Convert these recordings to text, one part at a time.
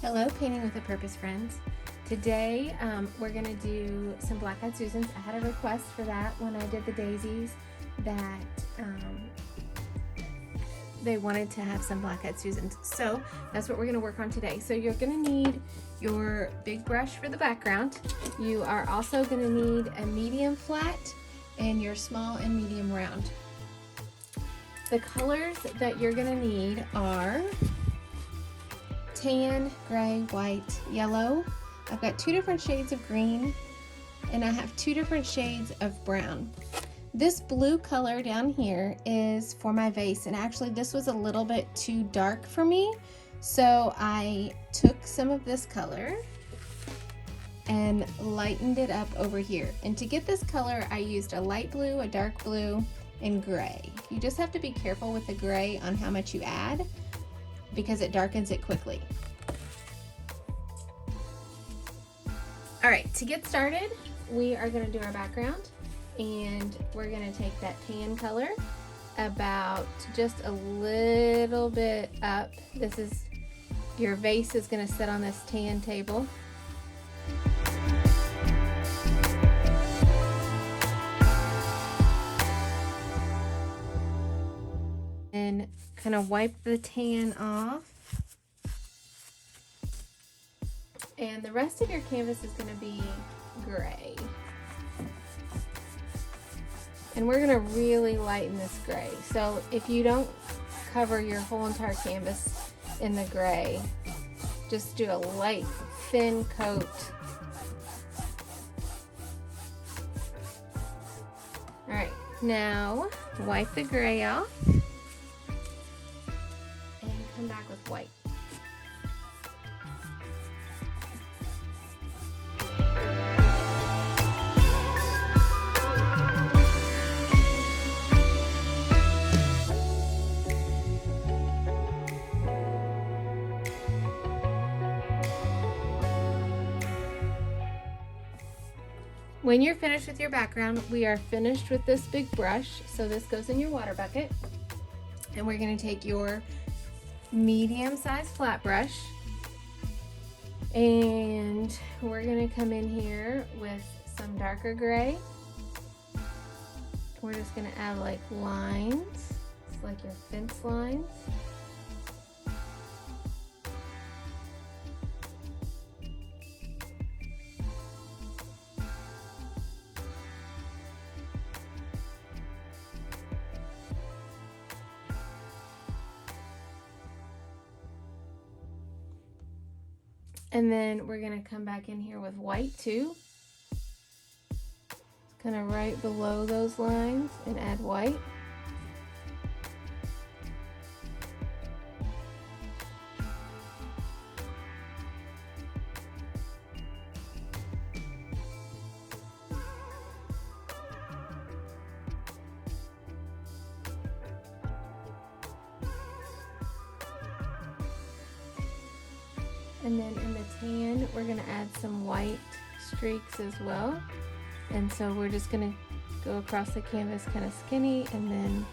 Hello, Painting with a Purpose friends. Today we're going to do some Black-Eyed Susans. I had a request for that when I did the daisies that they wanted to have some Black-Eyed Susans. So that's what we're going to work on today. So you're going to need your big brush for the background. You are also going to need a medium flat and your small and medium round. The colors that you're going to need are tan, gray, white, yellow. I've got 2 different shades of green and I have 2 different shades of brown. This blue color down here is for my vase, and actually this was a little bit too dark for me, so I took some of this color and lightened it up over here. And to get this color I used a light blue, a dark blue, and gray. You just have to be careful with the gray on how much you add, because it darkens it quickly. All right, to get started, we are going to do our background, and we're going to take that tan color about just a little bit up. This is, your vase is going to sit on this tan table. And kind of wipe the tan off. And the rest of your canvas is going to be gray. And we're going to really lighten this gray. So if you don't cover your whole entire canvas in the gray, just do a light, thin coat. All right, now wipe the gray off. Come back with white. When you're finished with your background, we are finished with this big brush, so this goes in your water bucket, and we're going to take your medium-sized flat brush, and we're going to come in here with some darker gray. We're just going to add like lines. It's like your fence lines. And then we're going to come back in here with white too. Kind of right below those lines and add white. And then in the tan, we're going to add some white streaks as well. And so we're just going to go across the canvas kind of skinny and then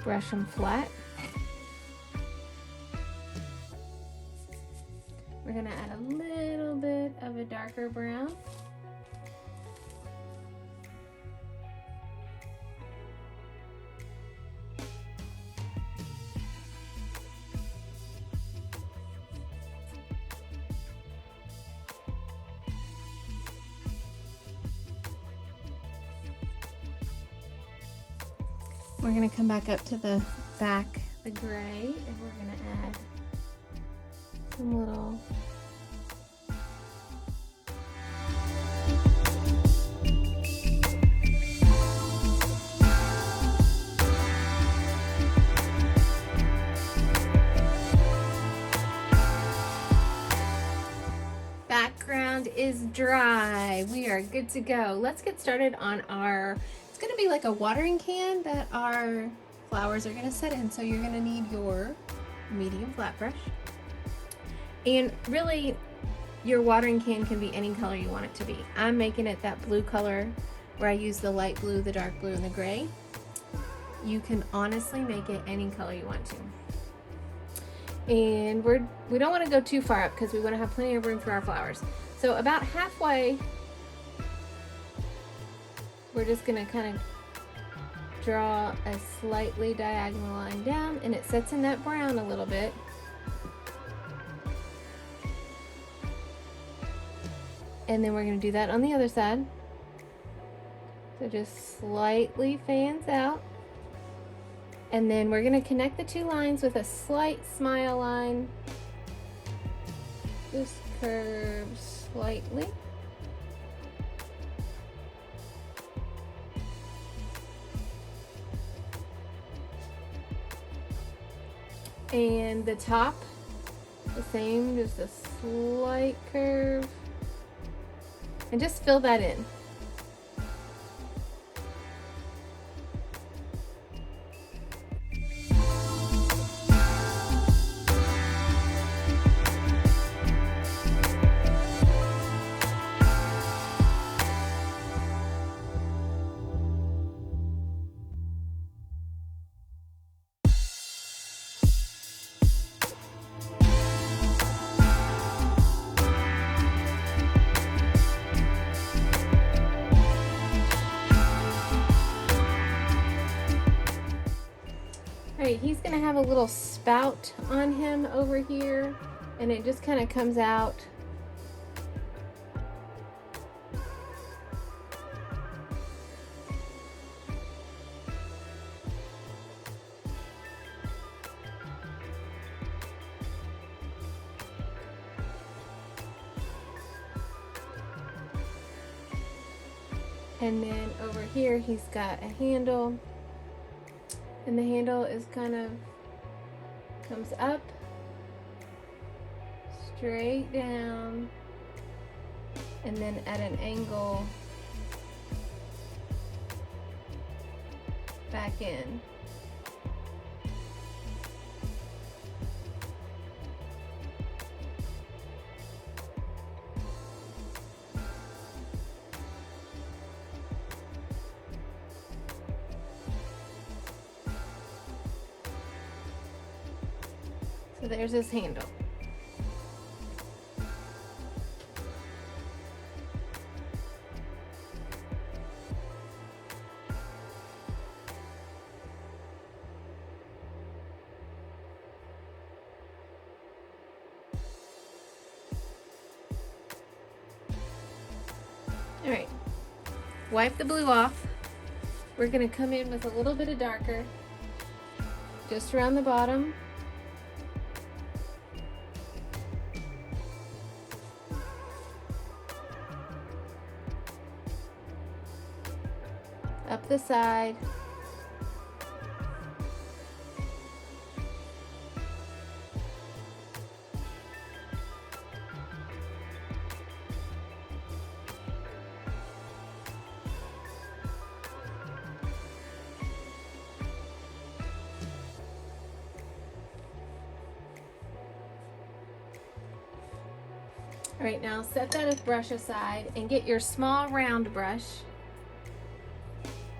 brush them flat. We're going to add a little bit of a darker brown. We're going to come back up to the back, the gray, and we're going to add some little background is dry. We are good to go. Let's get started on our, it's going to be like a watering can that our flowers are going to sit in. So you're going to need your medium flat brush, and really your watering can can be any color you want it to be. I'm making it that blue color where I use the light blue, the dark blue, and the gray. You can honestly make it any color you want to. And we don't want to go too far up because we want to have plenty of room for our flowers. So about halfway, we're just going to kind of draw a slightly diagonal line down, and it sets in that brown a little bit. And then we're going to do that on the other side. So just slightly fans out. And then we're going to connect the two lines with a slight smile line. Just curve slightly. And the top, the same, just a slight curve. And just fill that in. Alright, he's going to have a little spout on him over here, and it just kind of comes out. And then over here he's got a handle. And the handle is kind of comes up, straight down, and then at an angle back in. So there's his handle. All right, wipe the blue off. We're gonna come in with a little bit of darker just around the bottom. Up the side. All right, now set that brush aside and get your small round brush.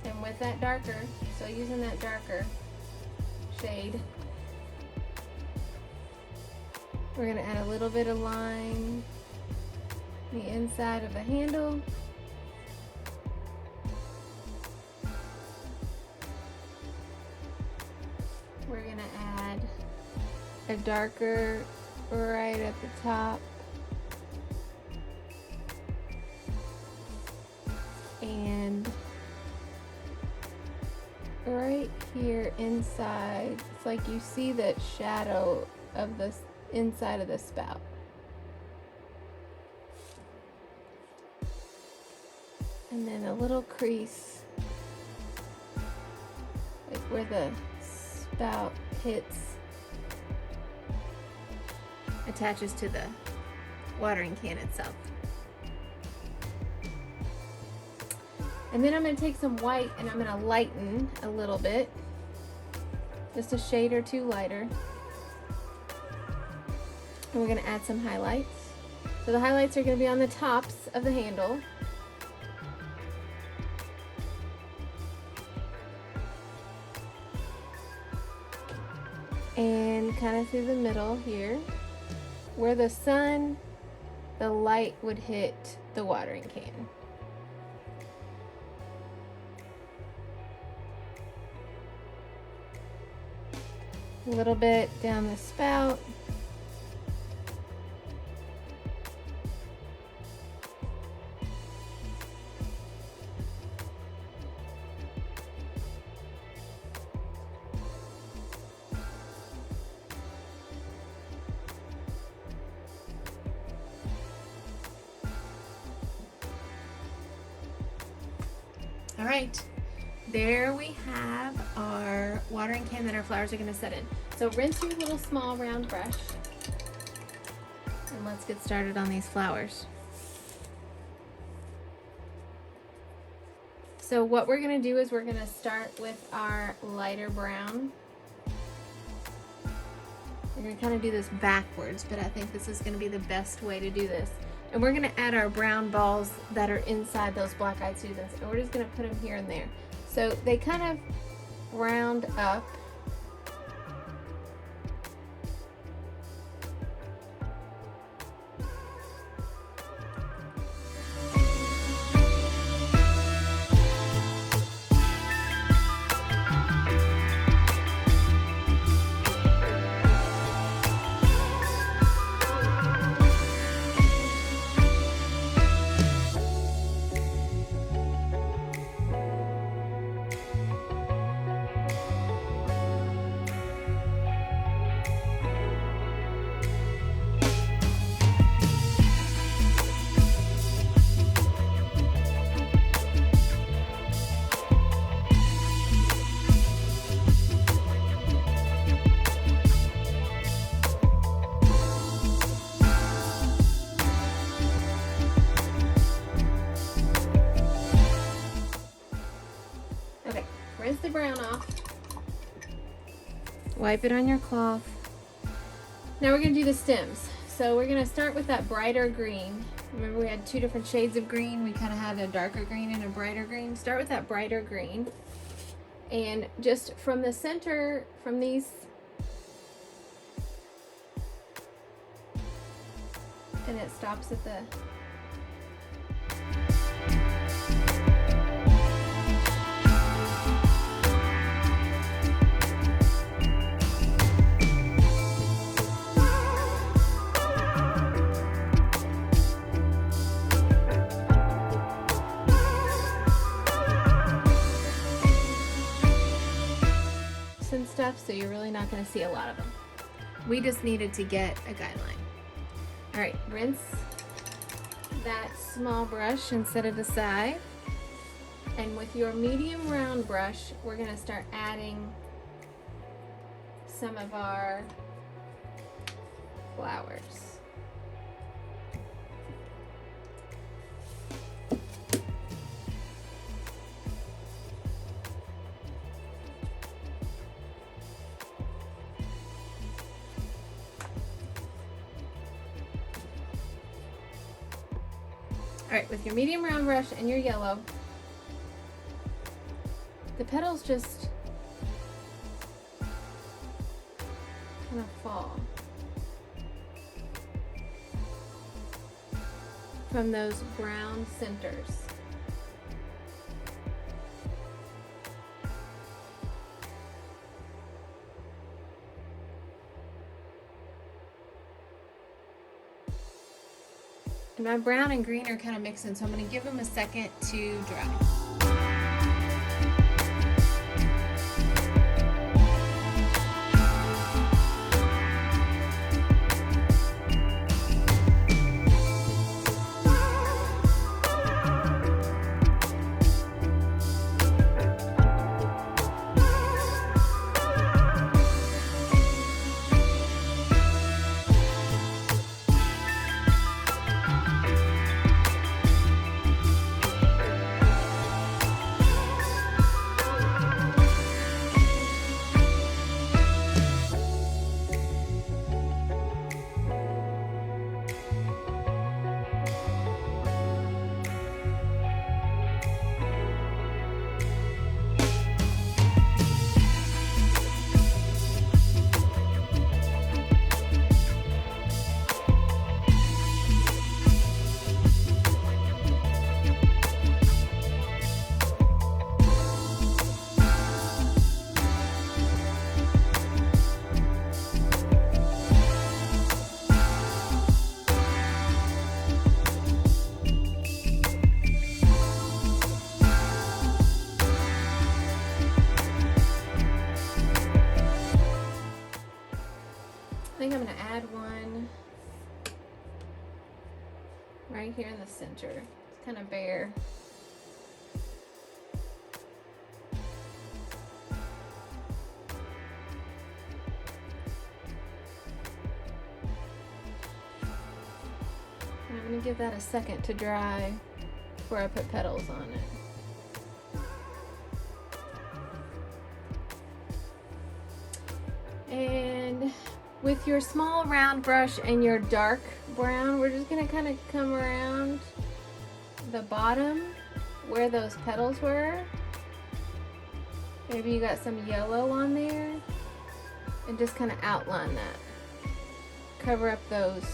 And with that darker, so using that darker shade, we're going to add a little bit of line on the inside of the handle. We're going to add a darker right at the top. And right here inside, it's like you see that shadow of the inside of the spout. And then a little crease, like where the spout hits, attaches to the watering can itself. And then I'm going to take some white and I'm going to lighten a little bit, just a shade or two lighter. And we're going to add some highlights. So the highlights are going to be on the tops of the handle. and kind of through the middle here, where the light would hit the watering can. A little bit down the spout. All right, there we have our watering can that our flowers are going to set in. So rinse your little small round brush and let's get started on these flowers. So what we're going to do is we're going to start with our lighter brown. We're going to kind of do this backwards, but I think this is going to be the best way to do this. And we're going to add our brown balls that are inside those black-eyed Susans, and we're just going to put them here and there. So they kind of round up. Rinse the brown off. Wipe it on your cloth. Now we're going to do the stems. So we're going to start with that brighter green. Remember we had two different shades of green. We kind of had a darker green and a brighter green. Start with that brighter green. And just from the center, from these, and it stops at the and stuff, so you're really not going to see a lot of them. We just needed to get a guideline. All right, rinse that small brush and set it aside. And with your medium round brush, we're going to start adding some of our flowers. All right, with your medium round brush and your yellow, the petals just kind of fall from those brown centers. And my brown and green are kind of mixing, so I'm going to give them a second to dry. think I'm going to add one right here in the center. It's kind of bare. And I'm going to give that a second to dry before I put petals on it. And with your small round brush and your dark brown, we're just going to kind of come around the bottom where those petals were. Maybe you got some yellow on there, and just kind of outline that. Cover up those.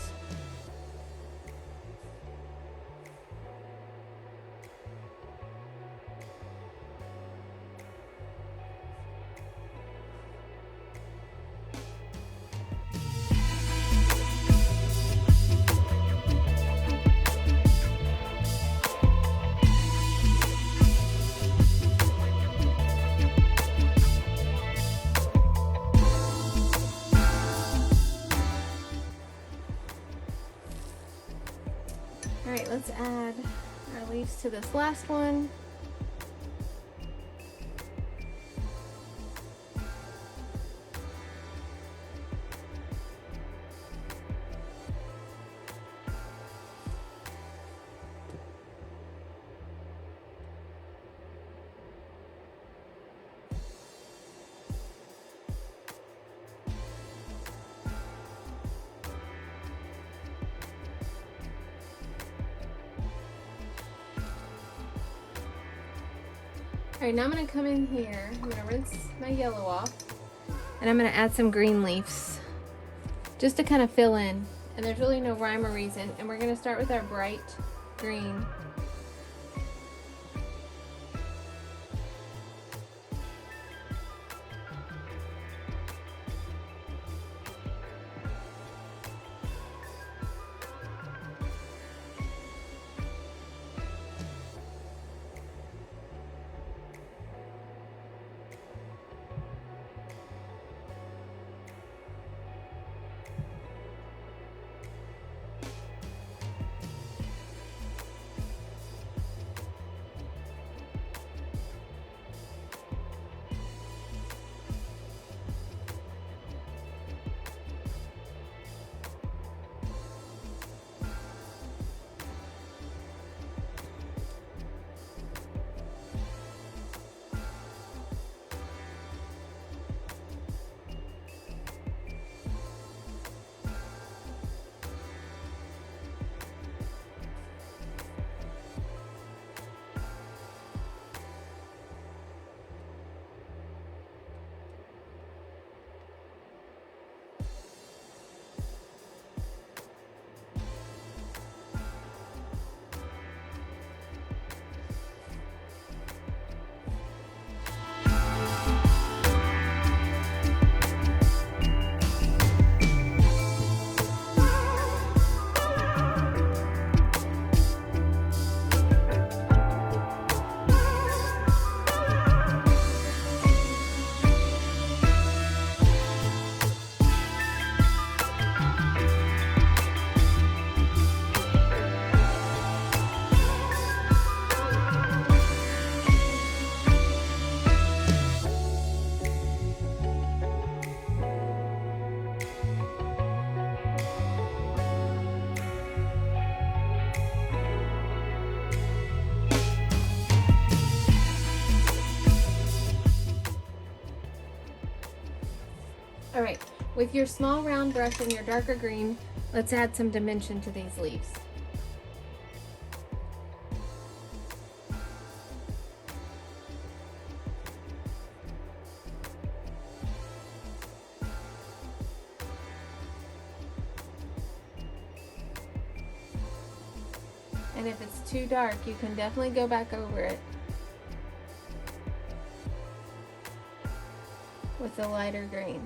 All right, let's add our leaves to this last one. All right, now I'm gonna come in here, I'm gonna rinse my yellow off, and I'm gonna add some green leaves, just to kind of fill in. And there's really no rhyme or reason. And we're gonna start with our bright green. All right, with your small round brush and your darker green, let's add some dimension to these leaves. And if it's too dark, you can definitely go back over it with a lighter green.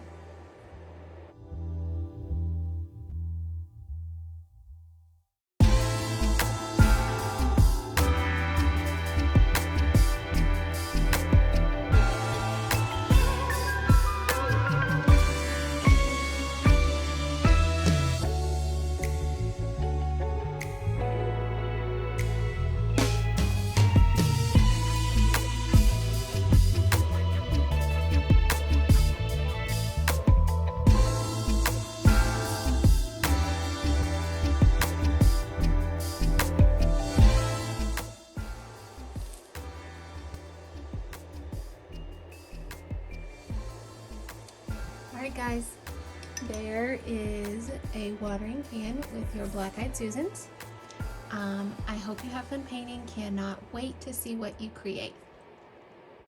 Alright guys, there is a watering can with your black-eyed Susans. I hope you have fun painting. Cannot wait to see what you create.